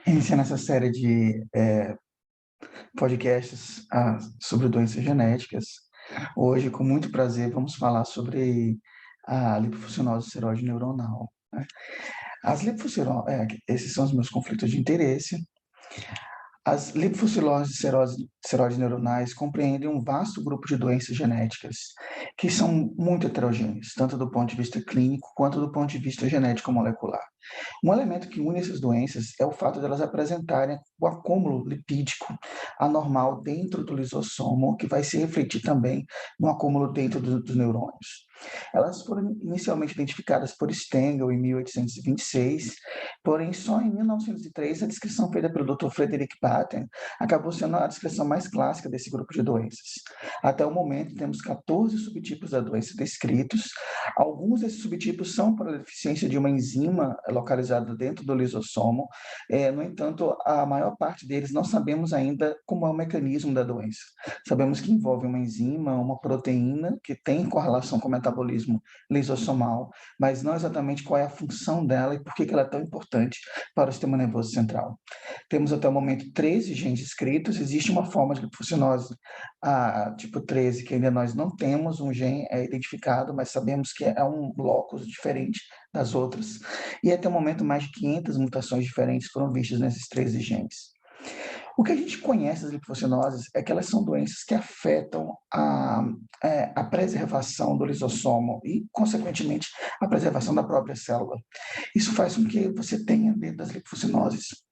Iniciando essa série de podcasts sobre doenças genéticas. Hoje, com muito prazer, vamos falar sobre a lipofuncionose seróide neuronal, né? Esses são os meus conflitos de interesse. As lipofuciloses seróides neuronais compreendem um vasto grupo de doenças genéticas que são muito heterogêneas, tanto do ponto de vista clínico quanto do ponto de vista genético-molecular. Um elemento que une essas doenças é o fato de elas apresentarem o acúmulo lipídico anormal dentro do lisossomo, que vai se refletir também no acúmulo dentro dos neurônios. Elas foram inicialmente identificadas por Stengel em 1826, porém só em 1903 a descrição feita pelo Dr. Frederick Patten acabou sendo a descrição mais clássica desse grupo de doenças. Até o momento temos 14 subtipos da doença descritos. Alguns desses subtipos são por deficiência de uma enzima localizada dentro do lisossomo. No entanto, a maior parte deles não sabemos ainda como é o mecanismo da doença. Sabemos que envolve uma enzima, uma proteína que tem correlação com o metabolismo lisossomal, mas não exatamente qual é a função dela e por que ela é tão importante para o sistema nervoso central. Temos até o momento 13 genes escritos. Existe uma forma de lipofuncionose tipo 13, que ainda nós não temos um gene identificado, mas sabemos que é um locus diferente das outras. E até o momento, mais de 500 mutações diferentes foram vistas nesses 13 genes. O que a gente conhece das lipofuncionoses é que elas são doenças que afetam a preservação do lisossomo e, consequentemente, a preservação da própria célula. Isso faz com que você tenha, dentro das lipofuncionoses,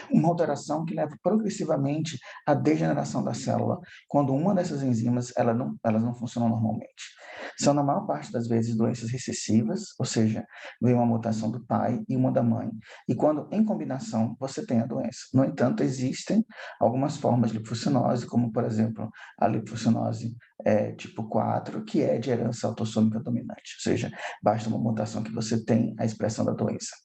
uma alteração que leva progressivamente à degeneração da célula, quando uma dessas enzimas elas não funcionam normalmente. São, na maior parte das vezes, doenças recessivas, ou seja, vem uma mutação do pai e uma da mãe. E quando, em combinação, você tem a doença. No entanto, existem algumas formas de lipofuncionose, como, por exemplo, a lipofuncionose tipo 4, que é de herança autossômica dominante, ou seja, basta uma mutação que você tem a expressão da doença.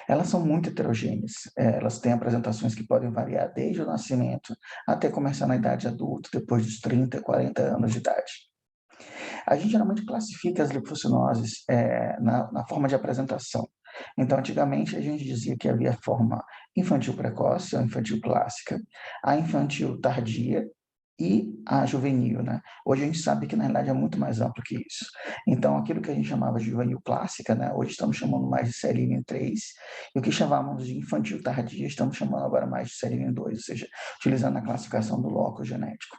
Elas são muito heterogêneas, elas têm apresentações que podem variar desde o nascimento até começar na idade adulta, depois dos 30, 40 anos de idade. A gente geralmente classifica as lipofuncionoses na forma de apresentação. Então, antigamente, a gente dizia que havia a forma infantil precoce, ou infantil clássica, a infantil tardia e a juvenil, né? Hoje a gente sabe que, na realidade, é muito mais amplo que isso. Então, aquilo que a gente chamava de juvenil clássica, né? Hoje estamos chamando mais de Serine 3, e o que chamávamos de infantil tardia, estamos chamando agora mais de Serine 2, ou seja, utilizando a classificação do locus genético.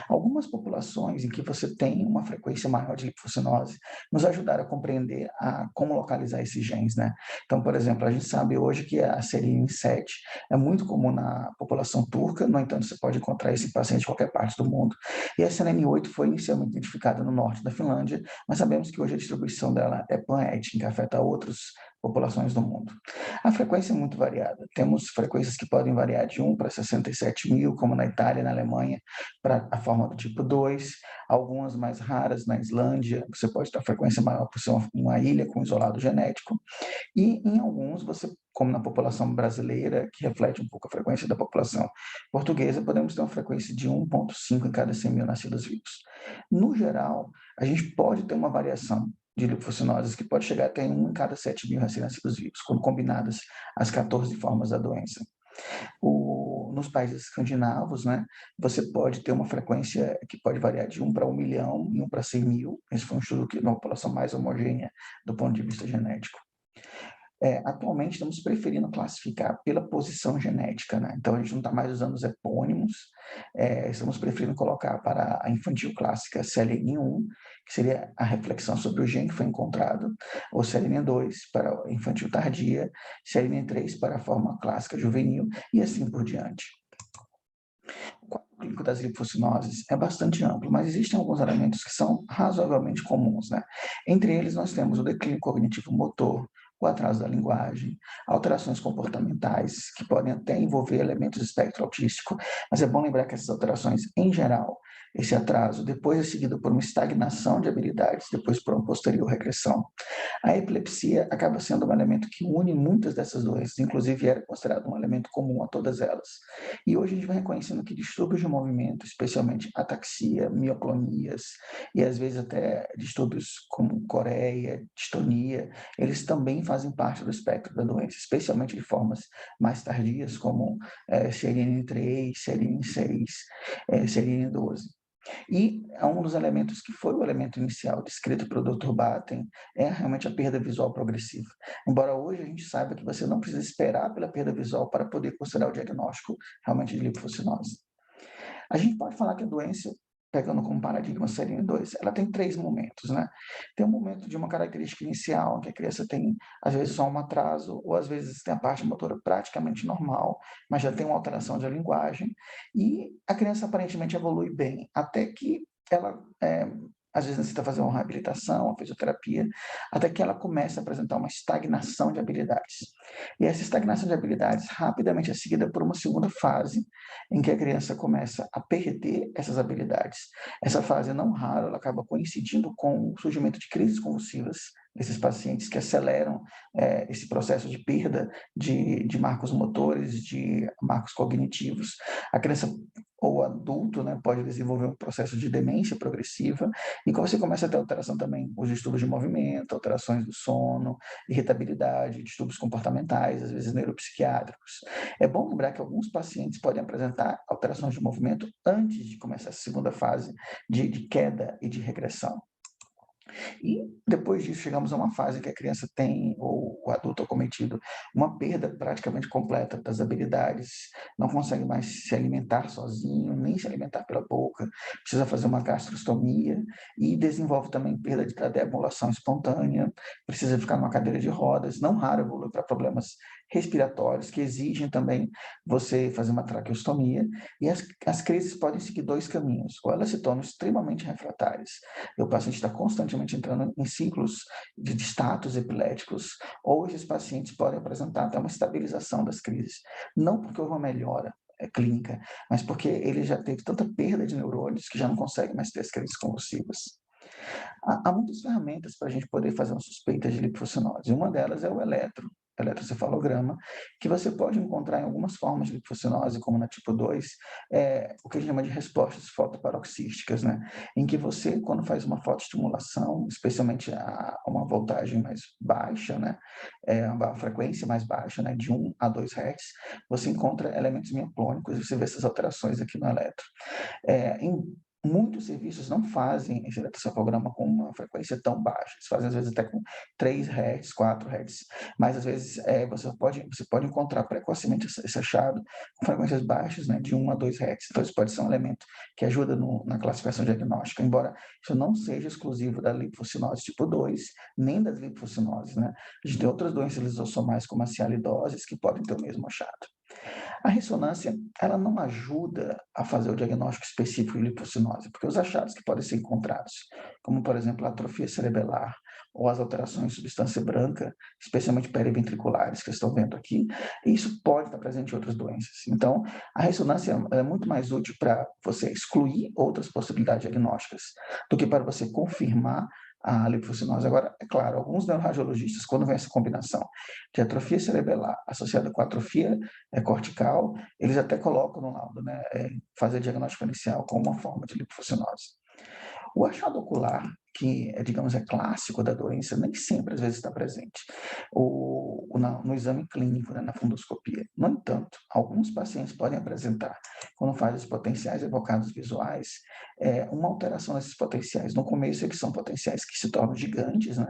Algumas populações em que você tem uma frequência maior de lipofuncionose nos ajudaram a compreender como localizar esses genes, né? Então, por exemplo, a gente sabe hoje que a serina 7 é muito comum na população turca, no entanto, você pode encontrar esse paciente em qualquer parte do mundo. E a SNM8 foi inicialmente identificada no norte da Finlândia, mas sabemos que hoje a distribuição dela é pan-étnica, afeta outras populações do mundo. A frequência é muito variada. Temos frequências que podem variar de 1 para 67 mil, como na Itália e na Alemanha, para a forma do tipo 2, algumas mais raras na Islândia, você pode ter frequência maior por ser uma ilha com isolado genético, e em alguns você, como na população brasileira, que reflete um pouco a frequência da população portuguesa, podemos ter uma frequência de 1,5 em cada 100 mil nascidos vivos. No geral, a gente pode ter uma variação de lipofuncionoses que pode chegar até 1 em cada 7 mil recém-nascidos vivos, quando combinadas as 14 formas da doença. Nos países escandinavos, né, você pode ter uma frequência que pode variar de 1 para 1 milhão e 1 para 100 mil. Esse foi um estudo que uma população mais homogênea do ponto de vista genético. Atualmente, estamos preferindo classificar pela posição genética, né? Então, a gente não está mais usando os epônimos, estamos preferindo colocar para a infantil clássica CLN1, que seria a reflexão sobre o gene que foi encontrado, ou CLN2 para a infantil tardia, CLN3 para a forma clássica juvenil, e assim por diante. O quadro clínico das lipofuncionoses é bastante amplo, mas existem alguns elementos que são razoavelmente comuns, né? Entre eles, nós temos o declínio cognitivo-motor, o atraso da linguagem, alterações comportamentais, que podem até envolver elementos do espectro autístico, mas é bom lembrar que essas alterações, em geral, esse atraso, depois é seguido por uma estagnação de habilidades, depois por uma posterior regressão. A epilepsia acaba sendo um elemento que une muitas dessas doenças, inclusive era considerado um elemento comum a todas elas. E hoje a gente vai reconhecendo que distúrbios de movimento, especialmente ataxia, mioclonias e às vezes até distúrbios como coreia, distonia, eles também fazem parte do espectro da doença, especialmente de formas mais tardias, como CLN3, CLN6, CLN12. E um dos elementos que foi o elemento inicial descrito pelo Dr. Batten é realmente a perda visual progressiva. Embora hoje a gente saiba que você não precisa esperar pela perda visual para poder considerar o diagnóstico realmente de lipofuncinose. A gente pode falar que a doença, pegando como paradigma SERIN2, ela tem 3 momentos, né? Tem um momento de uma característica inicial, que a criança tem, às vezes, só um atraso, ou às vezes tem a parte motora praticamente normal, mas já tem uma alteração de linguagem, e a criança aparentemente evolui bem, até que ela, às vezes necessita fazer uma reabilitação, uma fisioterapia, até que ela começa a apresentar uma estagnação de habilidades. E essa estagnação de habilidades rapidamente é seguida por uma segunda fase, em que a criança começa a perder essas habilidades. Essa fase, não raro, ela acaba coincidindo com o surgimento de crises convulsivas nesses pacientes que aceleram esse processo de perda de marcos motores, de marcos cognitivos. A criança ou adulto, né, pode desenvolver um processo de demência progressiva, e quando você começa a ter alteração também, os distúrbios de movimento, alterações do sono, irritabilidade, distúrbios comportamentais, às vezes neuropsiquiátricos. É bom lembrar que alguns pacientes podem apresentar alterações de movimento antes de começar a segunda fase de queda e de regressão. E depois disso chegamos a uma fase que a criança tem, ou o adulto acometido, uma perda praticamente completa das habilidades, não consegue mais se alimentar sozinho, nem se alimentar pela boca, precisa fazer uma gastrostomia e desenvolve também perda da deambulação espontânea, precisa ficar numa cadeira de rodas, não raro evolui para problemas respiratórios que exigem também você fazer uma traqueostomia, e as crises podem seguir 2 caminhos, ou elas se tornam extremamente refratárias, e o paciente está constantemente entrando em ciclos de status epiléticos, ou esses pacientes podem apresentar até uma estabilização das crises, não porque houve uma melhora clínica, mas porque ele já teve tanta perda de neurônios que já não consegue mais ter as crises convulsivas. Há muitas ferramentas para a gente poder fazer uma suspeita de lipofuncinose. Uma delas é o eletrocefalograma, que você pode encontrar em algumas formas de lipofuncinose, como na tipo 2, o que a gente chama de respostas fotoparoxísticas, né? Em que você, quando faz uma fotoestimulação, especialmente a uma voltagem mais baixa, né? Uma frequência mais baixa, né? De 1 a 2 Hz, você encontra elementos mioclônicos e você vê essas alterações aqui no eletro. Em muitos serviços não fazem esse eletrocefalograma com uma frequência tão baixa, eles fazem às vezes até com 3 Hz, 4 Hz, mas às vezes você pode encontrar precocemente esse achado com frequências baixas, né, de 1 a 2 Hz, então isso pode ser um elemento que ajuda na classificação diagnóstica, embora isso não seja exclusivo da lipofuncinose tipo 2, nem das lipofuncinoses, né, a gente tem outras doenças lisossomais como a cialidoses que podem ter o mesmo achado. A ressonância, ela não ajuda a fazer o diagnóstico específico de lipocinose, porque os achados que podem ser encontrados, como por exemplo a atrofia cerebelar ou as alterações de substância branca, especialmente periventriculares que estão vendo aqui, isso pode estar presente em outras doenças. Então, a ressonância é muito mais útil para você excluir outras possibilidades diagnósticas do que para você confirmar a lipofuncinose. Agora, é claro, alguns neuroradiologistas, quando vem essa combinação de atrofia cerebelar associada com atrofia cortical, eles até colocam no laudo, né, fazer diagnóstico inicial como uma forma de lipofuncinose. O achado ocular, que digamos, é clássico da doença, nem sempre, às vezes, está presente no exame clínico, né, na fundoscopia. No entanto, alguns pacientes podem apresentar, quando fazem os potenciais evocados visuais, uma alteração desses potenciais. No começo, eles são potenciais que se tornam gigantes, né,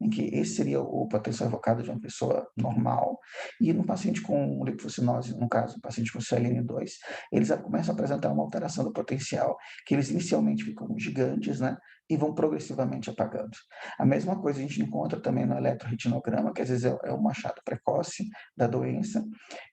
em que esse seria o potencial evocado de uma pessoa normal, e no paciente com lipofuncinose, no caso, um paciente com CLN2, eles começam a apresentar uma alteração do potencial, que eles inicialmente ficam gigantes, né? e vão progressivamente apagando. A mesma coisa a gente encontra também no eletroretinograma, que às vezes é um achado precoce da doença,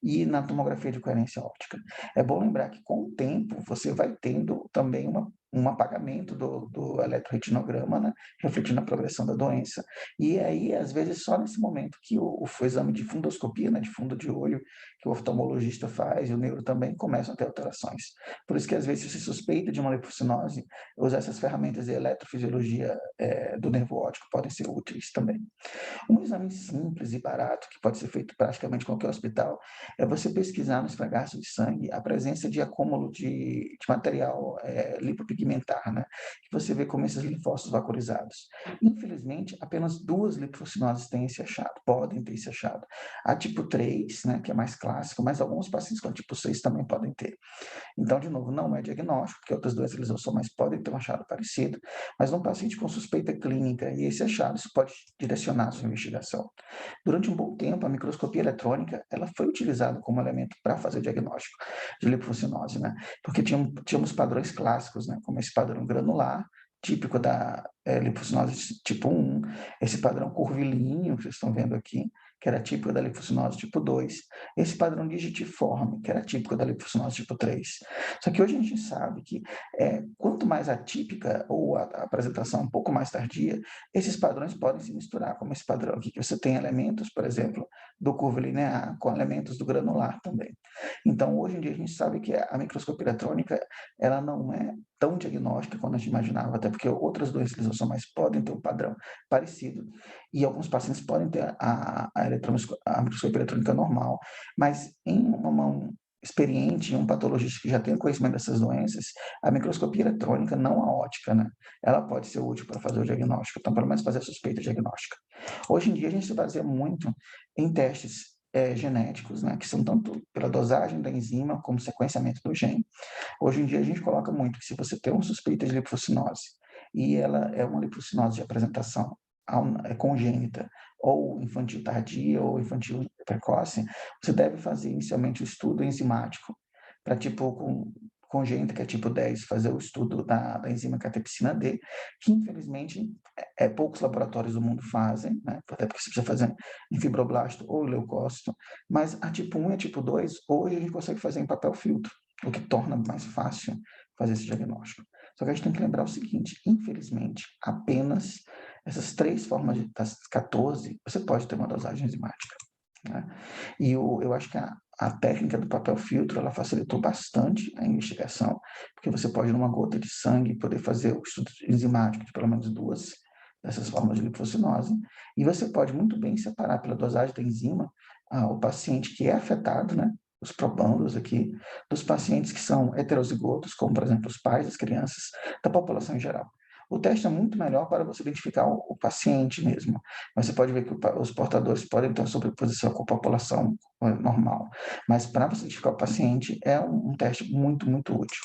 e na tomografia de coerência óptica. É bom lembrar que com o tempo você vai tendo também um apagamento do eletroretinograma, né, refletindo a progressão da doença. E aí, às vezes, só nesse momento que o exame de fundoscopia, né, de fundo de olho, que o oftalmologista faz, e o neuro também, começam a ter alterações. Por isso que, às vezes, se você suspeita de uma lipocinose, usar essas ferramentas de eletrofisiologia do nervo óptico podem ser úteis também. Um exame simples e barato, que pode ser feito praticamente em qualquer hospital, é você pesquisar no esfregaço de sangue a presença de acúmulo de material lipopigmentar, né? Que você vê como esses linfócitos vaporizados. Infelizmente, apenas 2 lipocinoses têm esse achado, podem ter esse achado. A tipo 3, né, que é mais clássico, mas alguns pacientes com tipo 6 também podem ter. Então, de novo, não é diagnóstico, porque outras doenças lisossomais podem ter um achado parecido, mas num paciente com suspeita clínica e esse achado, isso pode direcionar a sua investigação. Durante um bom tempo, a microscopia eletrônica ela foi utilizada como elemento para fazer o diagnóstico de lipofuncinose, né? Porque tínhamos padrões clássicos, né? Como esse padrão granular, típico da lipofuncinose tipo 1, esse padrão curvilíneo que vocês estão vendo aqui, que era típico da lipofuncinose tipo 2, esse padrão digitiforme, que era típico da lipofuncinose tipo 3. Só que hoje a gente sabe que quanto mais atípica ou a apresentação um pouco mais tardia, esses padrões podem se misturar, como esse padrão aqui, que você tem elementos, por exemplo, do curvilinear com elementos do granular também. Então, hoje em dia, a gente sabe que a microscopia eletrônica, ela não é tão diagnóstica quanto a gente imaginava, até porque outras doenças lisossomais podem ter um padrão parecido, e alguns pacientes podem ter a microscopia eletrônica normal, mas em uma mão experiente, um patologista que já tem conhecimento dessas doenças, a microscopia eletrônica, não a ótica, né? Ela pode ser útil para fazer o diagnóstico, então, pelo menos fazer a suspeita diagnóstica. Hoje em dia, a gente se baseia muito em testes genéticos, né, que são tanto pela dosagem da enzima como sequenciamento do gene. Hoje em dia, a gente coloca muito que se você tem uma suspeita de lipofuncinose e ela é uma lipofuncinose de apresentação congênita, ou infantil tardia, ou infantil precoce, você deve fazer inicialmente o estudo enzimático, para tipo congênita, que é tipo 10, fazer o estudo da enzima catepsina D, que infelizmente poucos laboratórios do mundo fazem, né? Até porque você precisa fazer em fibroblasto ou leucócito, mas a tipo 1 e a tipo 2, hoje a gente consegue fazer em papel filtro, o que torna mais fácil fazer esse diagnóstico. Só que a gente tem que lembrar o seguinte, infelizmente, apenas essas 3 formas das 14, você pode ter uma dosagem enzimática, né? E eu acho que a técnica do papel filtro, ela facilitou bastante a investigação, porque você pode, numa gota de sangue, poder fazer o estudo enzimático de pelo menos 2 dessas formas de lipocinose, e você pode muito bem separar pela dosagem da enzima o paciente que é afetado, né, os probandos aqui, dos pacientes que são heterozigotos, como, por exemplo, os pais das crianças, da população em geral. O teste é muito melhor para você identificar o paciente mesmo, mas você pode ver que os portadores podem ter uma sobreposição com a população normal, mas para você identificar o paciente é um teste muito, muito útil.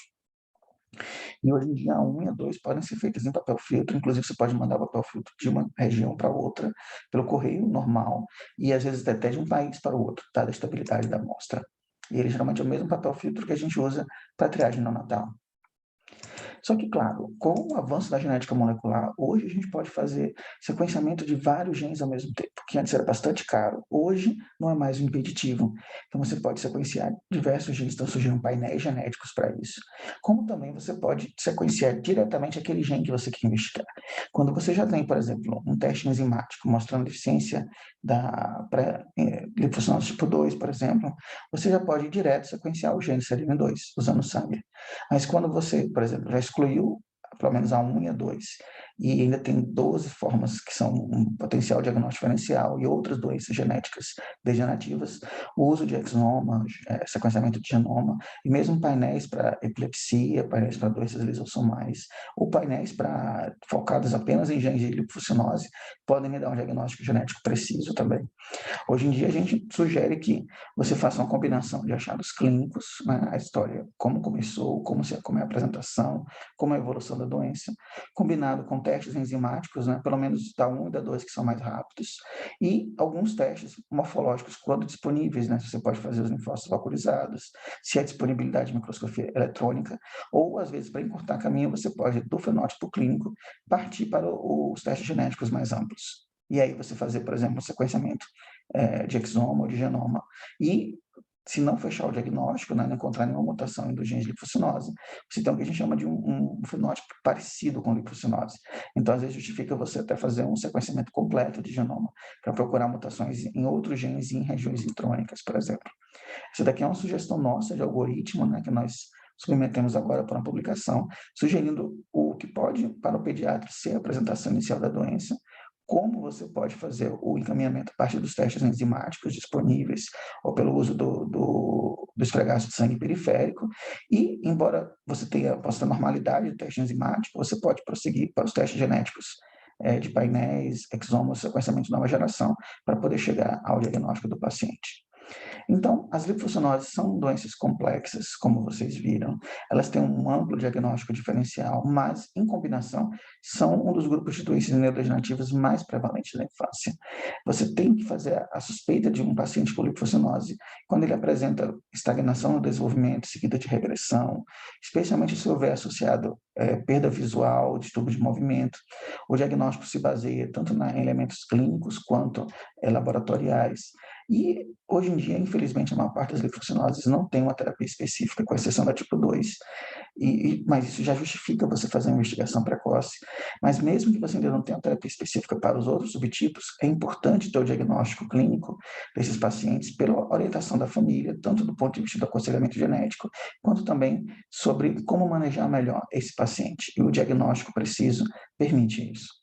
E hoje em dia, a 1 e a 2 podem ser feitas em papel filtro, inclusive você pode mandar o papel filtro de uma região para outra, pelo correio normal, e às vezes até de um país para o outro, dada a estabilidade da amostra. E ele geralmente é o mesmo papel filtro que a gente usa para triagem neonatal. Só que, claro, com o avanço da genética molecular, hoje a gente pode fazer sequenciamento de vários genes ao mesmo tempo, que antes era bastante caro. Hoje não é mais um impeditivo. Então você pode sequenciar diversos genes, estão surgindo painéis genéticos para isso. Como também você pode sequenciar diretamente aquele gene que você quer investigar. Quando você já tem, por exemplo, um teste enzimático mostrando deficiência da lipocinose tipo 2, por exemplo, você já pode ir direto sequenciar o gene serina-2, usando o sangue. Mas quando você, por exemplo, já excluiu pelo menos a 1 e a 2, e ainda tem 12 formas que são um potencial diagnóstico diferencial e outras doenças genéticas degenerativas, o uso de exoma, sequenciamento de genoma, e mesmo painéis para epilepsia, painéis para doenças lisossomais, ou painéis focados apenas em genes de lipofuncinose, podem me dar um diagnóstico genético preciso também. Hoje em dia, a gente sugere que você faça uma combinação de achados clínicos, né, a história, como começou, como é a apresentação, como é a evolução da doença, combinado com testes enzimáticos, né, pelo menos da 1 e da 2, que são mais rápidos, e alguns testes morfológicos, quando disponíveis, né, você pode fazer os linfócitos localizados, se há disponibilidade de microscopia eletrônica, ou, às vezes, para encurtar caminho, você pode, do fenótipo clínico, partir para os testes genéticos mais amplos. E aí você fazer, por exemplo, um sequenciamento de exoma ou de genoma, e se não fechar o diagnóstico, né, não encontrar nenhuma mutação em genes de lipocinose, você tem o que a gente chama de um fenótipo parecido com lipocinose. Então, às vezes, justifica você até fazer um sequenciamento completo de genoma, para procurar mutações em outros genes e em regiões intrônicas, por exemplo. Essa daqui é uma sugestão nossa de algoritmo, né, que nós submetemos agora para uma publicação, sugerindo o que pode, para o pediatra, ser a apresentação inicial da doença, como você pode fazer o encaminhamento a partir dos testes enzimáticos disponíveis, ou pelo uso do esfregaço de sangue periférico, e, embora você possa ter normalidade do teste enzimático, você pode prosseguir para os testes genéticos de painéis, exomos, sequenciamento de nova geração, para poder chegar ao diagnóstico do paciente. Então, as lipofuncionoses são doenças complexas, como vocês viram. Elas têm um amplo diagnóstico diferencial, mas, em combinação, são um dos grupos de doenças neurodegenerativas mais prevalentes da infância. Você tem que fazer a suspeita de um paciente com lipofuncionose quando ele apresenta estagnação no desenvolvimento, seguida de regressão, especialmente se houver associado perda visual, distúrbio de movimento. O diagnóstico se baseia tanto em elementos clínicos quanto laboratoriais. E, hoje em dia, infelizmente, a maior parte das lipofuncionoses não tem uma terapia específica, com exceção da tipo 2, mas isso já justifica você fazer uma investigação precoce. Mas mesmo que você ainda não tenha uma terapia específica para os outros subtipos, é importante ter o diagnóstico clínico desses pacientes pela orientação da família, tanto do ponto de vista do aconselhamento genético, quanto também sobre como manejar melhor esse paciente. E o diagnóstico preciso permite isso.